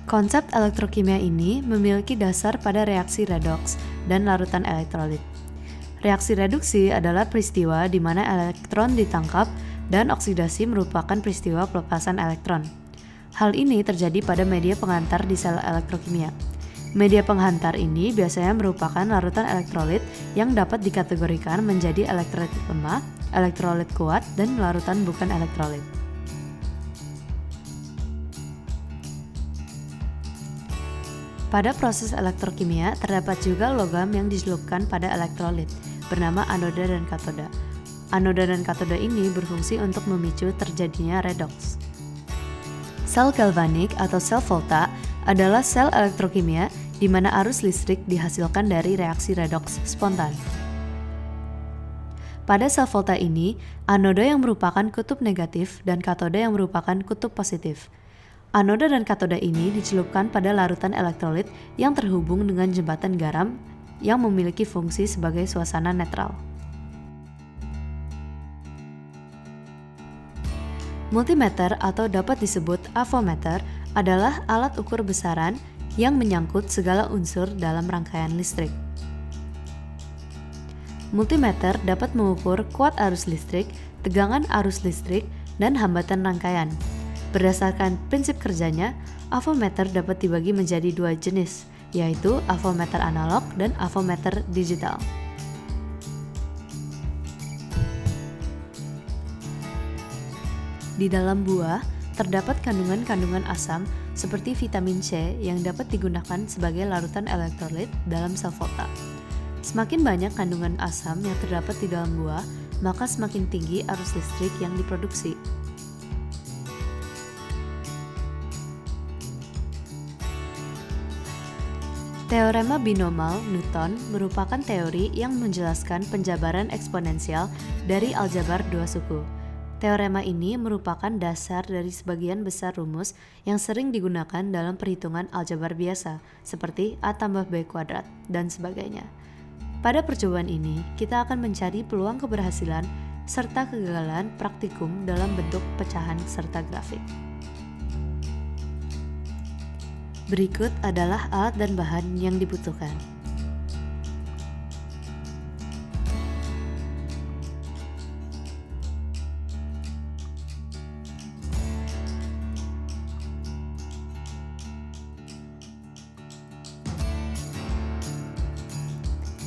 Konsep elektrokimia ini memiliki dasar pada reaksi redoks dan larutan elektrolit. Reaksi reduksi adalah peristiwa di mana elektron ditangkap dan oksidasi merupakan peristiwa pelepasan elektron. Hal ini terjadi pada media penghantar di sel elektrokimia. Media penghantar ini biasanya merupakan larutan elektrolit yang dapat dikategorikan menjadi elektrolit lemah, elektrolit kuat, dan larutan bukan elektrolit. Pada proses elektrokimia, terdapat juga logam yang diselupkan pada elektrolit, bernama anoda dan katoda. Anoda dan katoda ini berfungsi untuk memicu terjadinya redoks. Sel galvanik atau sel volta adalah sel elektrokimia di mana arus listrik dihasilkan dari reaksi redoks spontan. Pada sel volta ini, anoda yang merupakan kutub negatif dan katoda yang merupakan kutub positif. Anoda dan katoda ini dicelupkan pada larutan elektrolit yang terhubung dengan jembatan garam yang memiliki fungsi sebagai suasana netral. Multimeter atau dapat disebut avometer adalah alat ukur besaran yang menyangkut segala unsur dalam rangkaian listrik. Multimeter dapat mengukur kuat arus listrik, tegangan arus listrik, dan hambatan rangkaian. Berdasarkan prinsip kerjanya, avometer dapat dibagi menjadi dua jenis, yaitu avometer analog dan avometer digital. Di dalam buah, terdapat kandungan-kandungan asam seperti vitamin C yang dapat digunakan sebagai larutan elektrolit dalam sel volta. Semakin banyak kandungan asam yang terdapat di dalam buah, maka semakin tinggi arus listrik yang diproduksi. Teorema binomal Newton merupakan teori yang menjelaskan penjabaran eksponensial dari aljabar dua suku. Teorema ini merupakan dasar dari sebagian besar rumus yang sering digunakan dalam perhitungan aljabar biasa, seperti A tambah B kuadrat, dan sebagainya. Pada percobaan ini, kita akan mencari peluang keberhasilan serta kegagalan praktikum dalam bentuk pecahan serta grafik. Berikut adalah alat dan bahan yang dibutuhkan.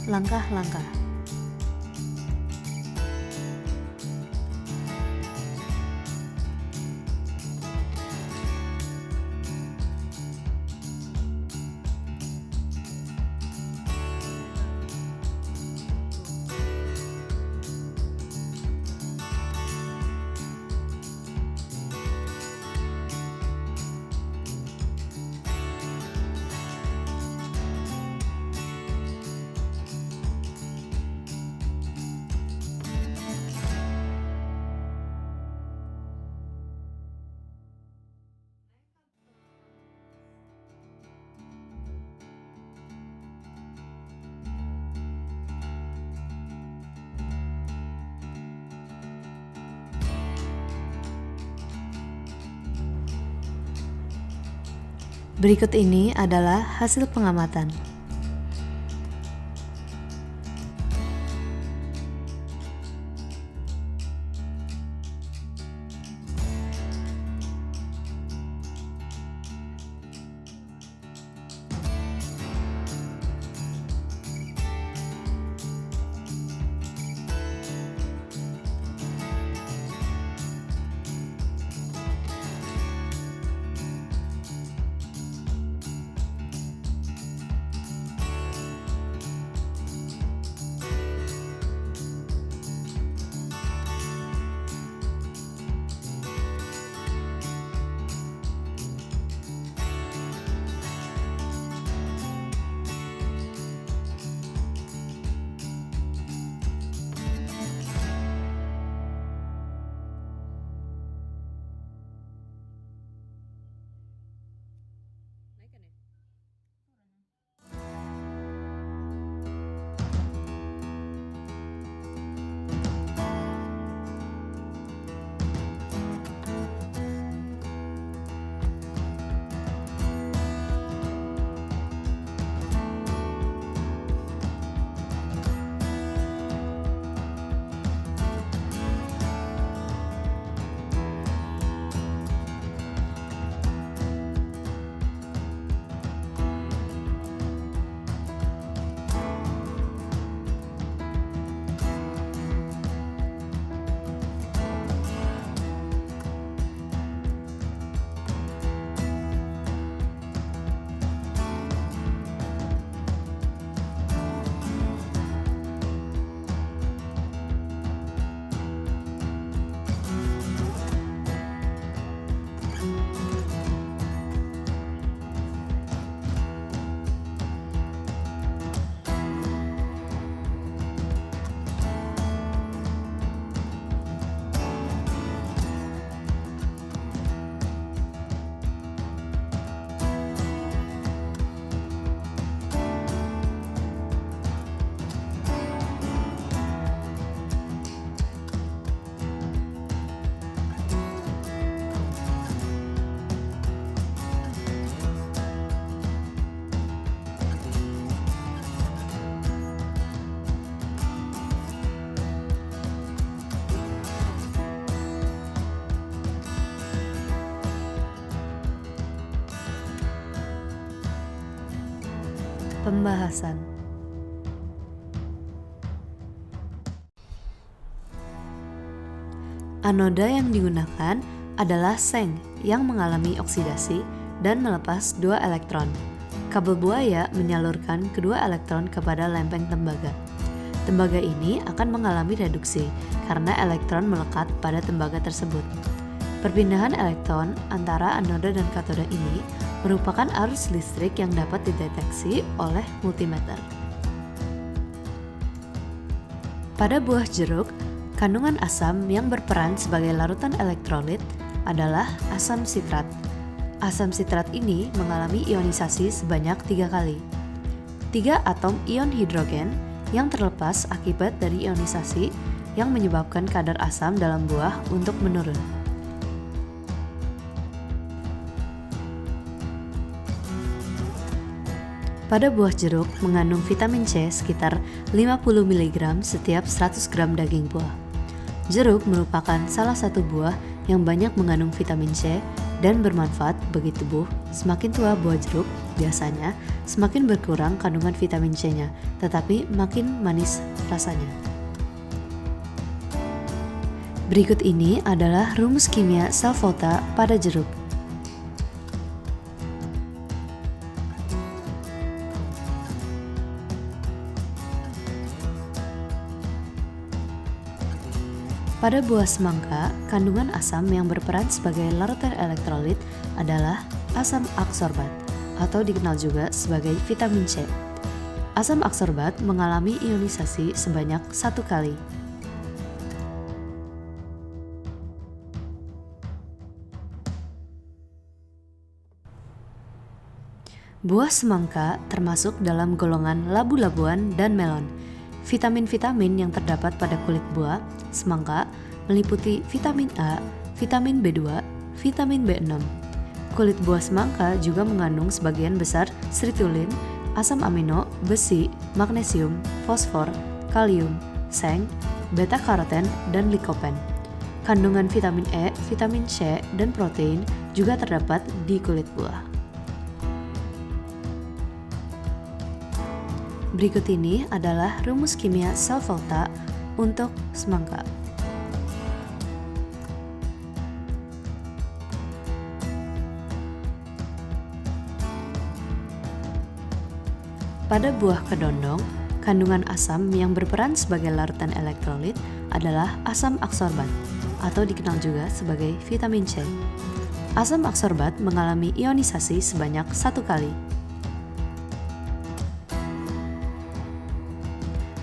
Langkah-langkah. Berikut ini adalah hasil pengamatan. Pembahasan. Anoda yang digunakan adalah seng yang mengalami oksidasi dan melepas 2 elektron. Kabel buaya menyalurkan kedua elektron kepada lempeng tembaga. Tembaga ini akan mengalami reduksi karena elektron melekat pada tembaga tersebut. Perpindahan elektron antara anoda dan katoda ini merupakan arus listrik yang dapat dideteksi oleh multimeter. Pada buah jeruk, kandungan asam yang berperan sebagai larutan elektrolit adalah asam sitrat. Asam sitrat ini mengalami ionisasi sebanyak 3 kali. 3 atom ion hidrogen yang terlepas akibat dari ionisasi yang menyebabkan kadar asam dalam buah untuk menurun. Pada buah jeruk mengandung vitamin C sekitar 50 mg setiap 100 gram daging buah. Jeruk merupakan salah satu buah yang banyak mengandung vitamin C dan bermanfaat bagi tubuh. Semakin tua buah jeruk, biasanya semakin berkurang kandungan vitamin C-nya, tetapi makin manis rasanya. Berikut ini adalah rumus kimia sel volta pada jeruk. Pada buah semangka, kandungan asam yang berperan sebagai larutan elektrolit adalah asam aksorbat atau dikenal juga sebagai vitamin C. Asam aksorbat mengalami ionisasi sebanyak 1 kali. Buah semangka termasuk dalam golongan labu-labuan dan melon. Vitamin-vitamin yang terdapat pada kulit buah semangka meliputi vitamin A, vitamin B2, vitamin B6. Kulit buah semangka juga mengandung sebagian besar sirtuin, asam amino, besi, magnesium, fosfor, kalium, seng, beta-karoten, dan likopen. Kandungan vitamin E, vitamin C, dan protein juga terdapat di kulit buah. Berikut ini adalah rumus kimia sel volta untuk semangka. Pada buah kedondong, kandungan asam yang berperan sebagai larutan elektrolit adalah asam aksorbat atau dikenal juga sebagai vitamin C. Asam aksorbat mengalami ionisasi sebanyak 1 kali.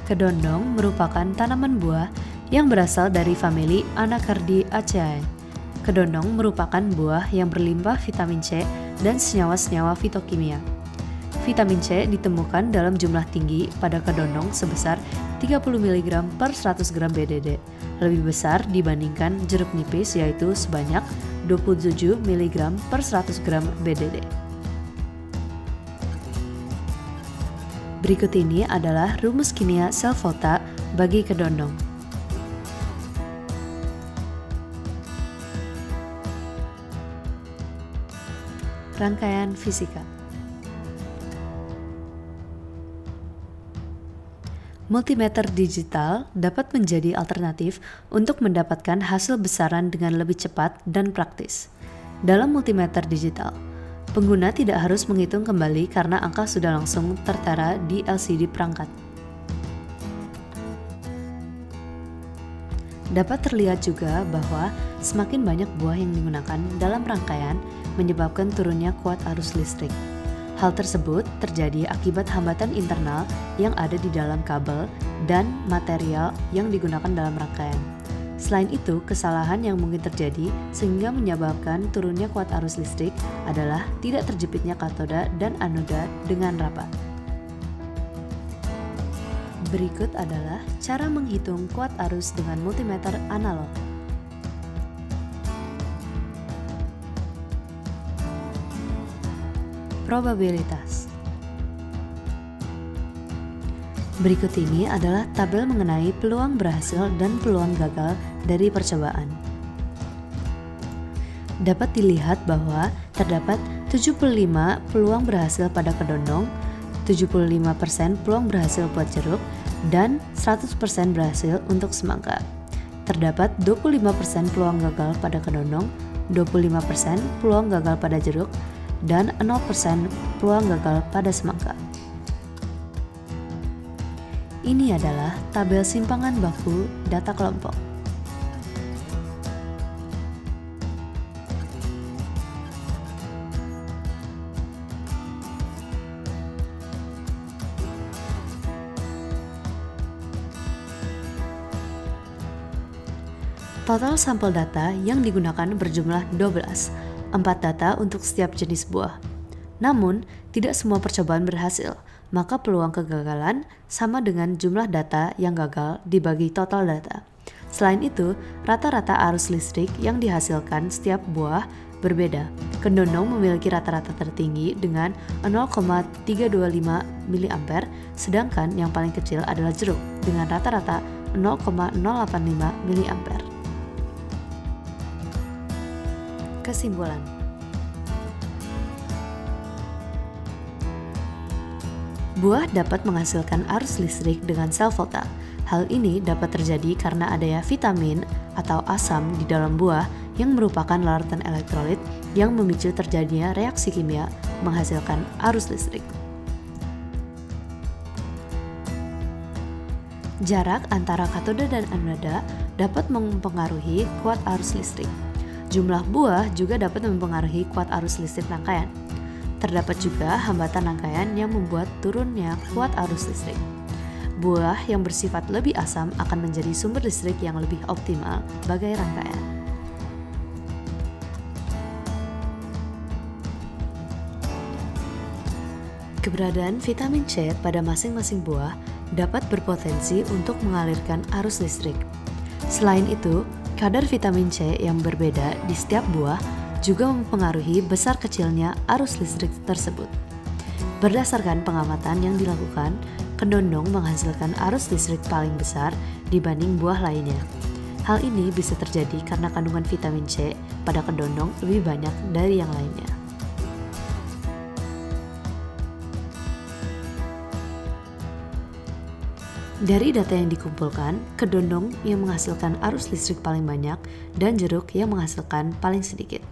Kedondong merupakan tanaman buah yang berasal dari famili Anacardiaceae. Kedondong merupakan buah yang berlimpah vitamin C dan senyawa-senyawa fitokimia. Vitamin C ditemukan dalam jumlah tinggi pada kedondong sebesar 30 mg per 100 gram BDD, lebih besar dibandingkan jeruk nipis yaitu sebanyak 27 mg per 100 gram BDD. Berikut ini adalah rumus kimia sel volta bagi kedondong. Rangkaian fisika. Multimeter digital dapat menjadi alternatif untuk mendapatkan hasil besaran dengan lebih cepat dan praktis. Dalam multimeter digital, pengguna tidak harus menghitung kembali karena angka sudah langsung tertera di LCD perangkat. Dapat terlihat juga bahwa semakin banyak buah yang digunakan dalam rangkaian menyebabkan turunnya kuat arus listrik. Hal tersebut terjadi akibat hambatan internal yang ada di dalam kabel dan material yang digunakan dalam rangkaian. Selain itu, kesalahan yang mungkin terjadi sehingga menyebabkan turunnya kuat arus listrik adalah tidak terjepitnya katoda dan anoda dengan rapat. Berikut adalah cara menghitung kuat arus dengan multimeter analog. Probabilitas. Berikut ini adalah tabel mengenai peluang berhasil dan peluang gagal dari percobaan. Dapat dilihat bahwa terdapat 75 peluang berhasil pada kedondong, 75% peluang berhasil buat jeruk, dan 100% berhasil untuk semangka. Terdapat 25% peluang gagal pada kedondong, 25% peluang gagal pada jeruk, dan 0% peluang gagal pada semangka. Ini adalah tabel simpangan baku data kelompok. Total sampel data yang digunakan berjumlah 12, 4 data untuk setiap jenis buah. Namun, tidak semua percobaan berhasil, maka peluang kegagalan sama dengan jumlah data yang gagal dibagi total data. Selain itu, rata-rata arus listrik yang dihasilkan setiap buah berbeda. Kedondong memiliki rata-rata tertinggi dengan 0,325 mA, sedangkan yang paling kecil adalah jeruk dengan rata-rata 0,085 mA. Kesimpulan. Buah dapat menghasilkan arus listrik dengan sel volta. Hal ini dapat terjadi karena adanya vitamin atau asam di dalam buah yang merupakan larutan elektrolit yang memicu terjadinya reaksi kimia menghasilkan arus listrik. Jarak antara katoda dan anoda dapat mempengaruhi kuat arus listrik. Jumlah buah juga dapat mempengaruhi kuat arus listrik rangkaian. Terdapat juga hambatan rangkaian yang membuat turunnya kuat arus listrik. Buah yang bersifat lebih asam akan menjadi sumber listrik yang lebih optimal bagai rangkaian. Keberadaan vitamin C pada masing-masing buah dapat berpotensi untuk mengalirkan arus listrik. Selain itu, kadar vitamin C yang berbeda di setiap buah juga mempengaruhi besar kecilnya arus listrik tersebut. Berdasarkan pengamatan yang dilakukan, kedondong menghasilkan arus listrik paling besar dibanding buah lainnya. Hal ini bisa terjadi karena kandungan vitamin C pada kedondong lebih banyak dari yang lainnya. Dari data yang dikumpulkan, kedondong yang menghasilkan arus listrik paling banyak dan jeruk yang menghasilkan paling sedikit.